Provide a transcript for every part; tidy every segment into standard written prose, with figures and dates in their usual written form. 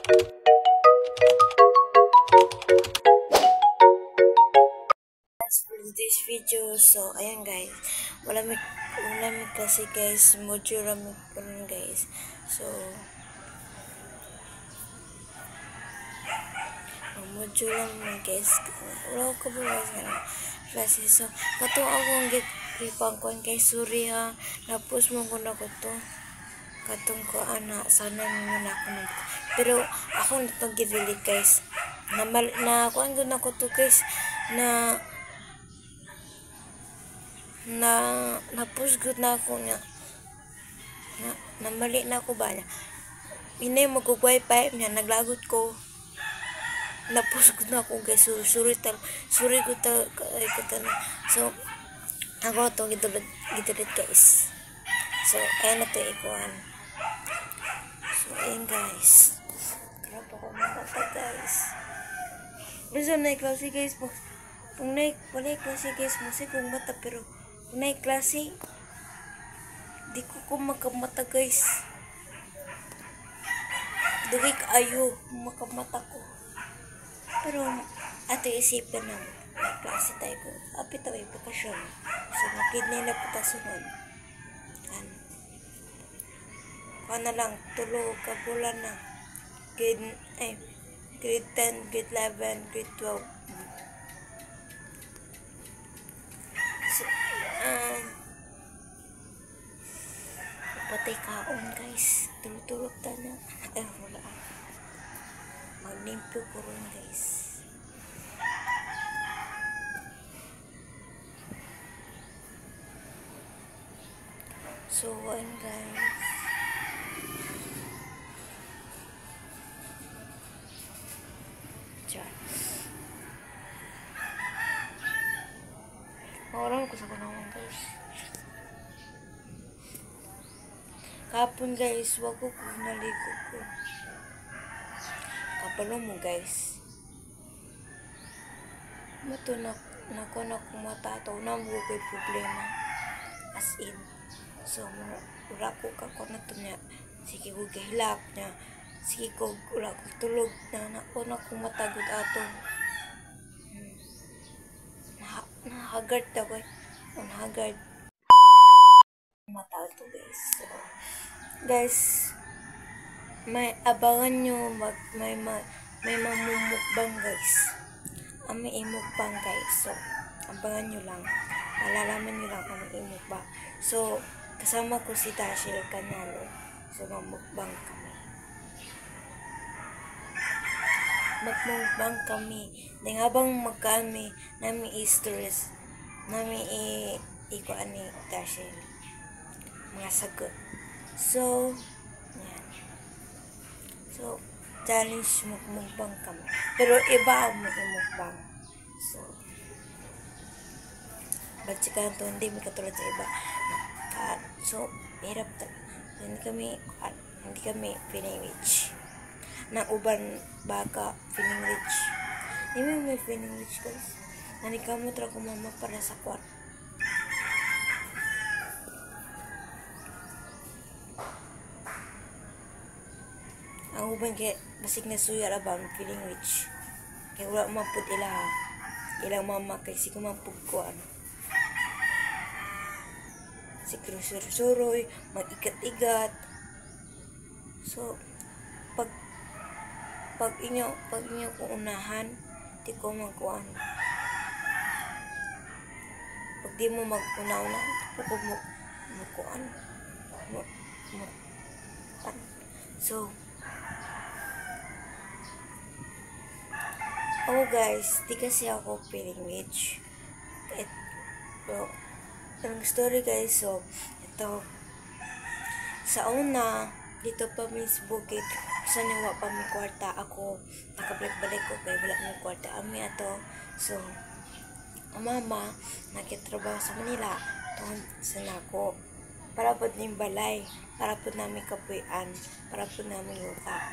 For this video, so ayan guys, wala may kasi guys, module rami karon guys. So module lang guys, wala ko ba nga klase. So kato akong gipangkuan kay sorry ha, napos mo ko na ko to katong ko ana sana na ako na, pero ako nito gidelete guys na kuan gud na ko to guys na post good na ako na mali na ako ba niya inay mag-wifi niya naglagot ko na post good na ako guys. Sorry ko ta na. So ako to gidelete guys. So ayan na to ikuan. So ayan guys, grab ako mata guys. Bisa na klase guys po. Kung wala klase guys masay kong mata, pero kung klase di ko makamata guys. Dugay kaayo makamata ko, pero ato isipin na may klase tayo ko apit tayo bakasyon. So makidney na po ta sunod kan na lang tulo ka bulan na grade 10, grade 11, grade 12. So patay kaon guys, tulog ta na. Wala, maglimpyo ko rin guys. So ayun guys, mawalan ko sa kunawan guys. Kapon guys, wag ko naligo ko. Kapalo mo guys. Mato na kung matataw na mo kay problema. As in. So, wala ko kako na to niya. Sige ko gahilap niya. Sige ko wala ko tulog na kung matagod ato. Nahagard daw eh. Nahagard. Matawag to guys. So, guys, may abangan nyo may mamumukbang guys. May imukbang guys. So, abangan nyo lang. Malalaman nyo lang kung may imukbang. So, kasama ko si Tashil Canalo. So, mamukbang kami. Magmukbang kami. Dahil habang magkami, namin i-stories, namin ikuan ni Tashil. Mga sagot. So, yan. So, challenge mukbang kami. Pero iba ang mukbang. So, batsikan to, hindi may katulad sa iba. So, hirap to. So, hindi kami feeling rich. Na uban baka feeling rich. Hindi may feeling rich guys. Nanikamot ra ko mama para sa kwat. Ang uban kaya basig na suya ra ba feeling rich. Kaya wala mapud ilang mama kay si kumapug ko si krusur-suroy, mag-igat-igat. So, pag inyo ko unahan, di ko magkuhan. Pag di mo mag-una-una, pag mo magkuhan. So, guys, di kasi ako feeling rich. Ang story guys, so ito sa una dito pa Miss Bukit sa niwa pa mi kwarta ako nakabalik-balik ko kay wala mi kwarta ami ato. So ang mama nakitrabaho sa Manila tungod sa nako para pod ning balay, para pod namin kapuy-an, para pod namin yuta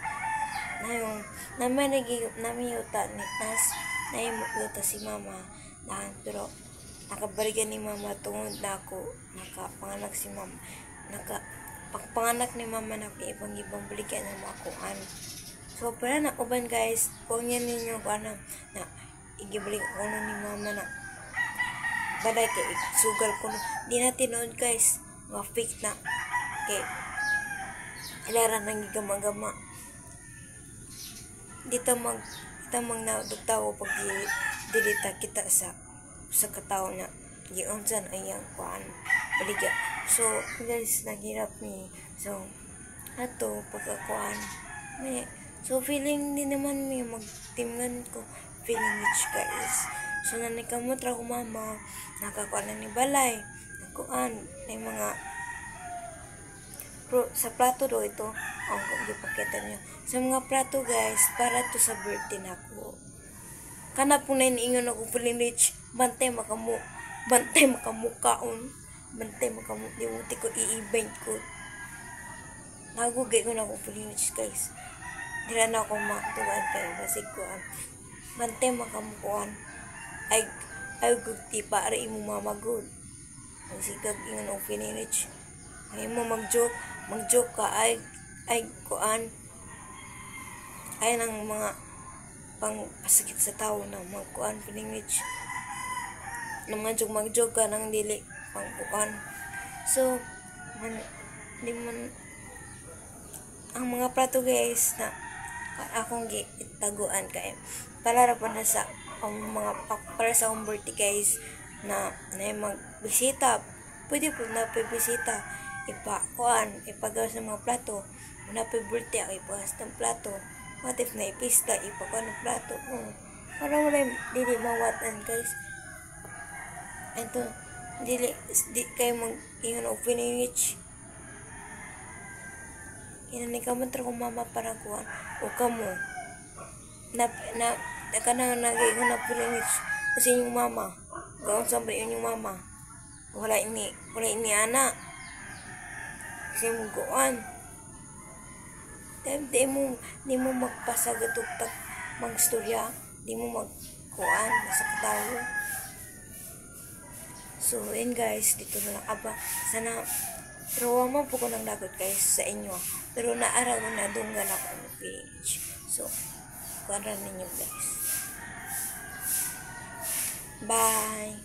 na yung namin yuta ni nas na yung yuta si mama na, pero nakabalikan ni mama tungod na ako nakapanganak si mama pagpanganak ni mama na ibang balikan ng makuan. So, para na uban guys, kung yan ninyo ko na igibalik ko na ni mama na balay kay sugal ko na. Di na tinood guys, mga fake na. Kay, ilara nang gigama-gama. Dito mag nagtawo pag dilita kita sa katao na giunsan ayang kuan baligya. So, guys, naghirap ni. So, ato pagkakuan. So, feeling din naman may magtimngan ko. Feeling rich guys. So, nanikamot ra ko mama. Nakakuan na ni balay. Nagkuan. Na mga sa plato do ito. Ang gipakita niyo. Sa mga plato guys, para to sa birthday nako. Kana po na iniingon ako feeling rich. Bantay makamukaon. Bantay makamu. Di mo ko i-event ko. Nagugay ko na akong feeling rich guys. Dila na ako matuan kayo. Basig ko bantay makamukuan. Ay gugti para imo mamagod. Ang sigag ingon akong feeling rich. Ay mo mag-joke ka. Ay kuan. Ay nang mga pang pasakit sa tao na magkuan feeling rich. Nang mag-joke ka nang dili pang kuan. So, di man ang mga plato guys na akong gitaguan kay para pa na sa mga para sa akong birthday guys na magbisita. Pwede po na bisita ipagawa sa mga plato. Na birthday ako ipagawa ng plato. What if na ipista ipagawa ng plato? Para wala dili mawatan guys. Ito di kayo ingon og feeling rich. Inanikamot ra ko mama para kuan o kamo na kanang nag-ingon na feeling rich kasi yung mama gaon sabre yung mama wala ini ana kasi mo kuan di mo magpasagatuktak mang istorya di mo magkuan sa katawo. So, yun guys, dito na lang aba. Sana, rawa man po ko ng dagot guys sa inyo. Pero naaraw na dunggan ako ng page. So, kuwan ninyo guys. Bye!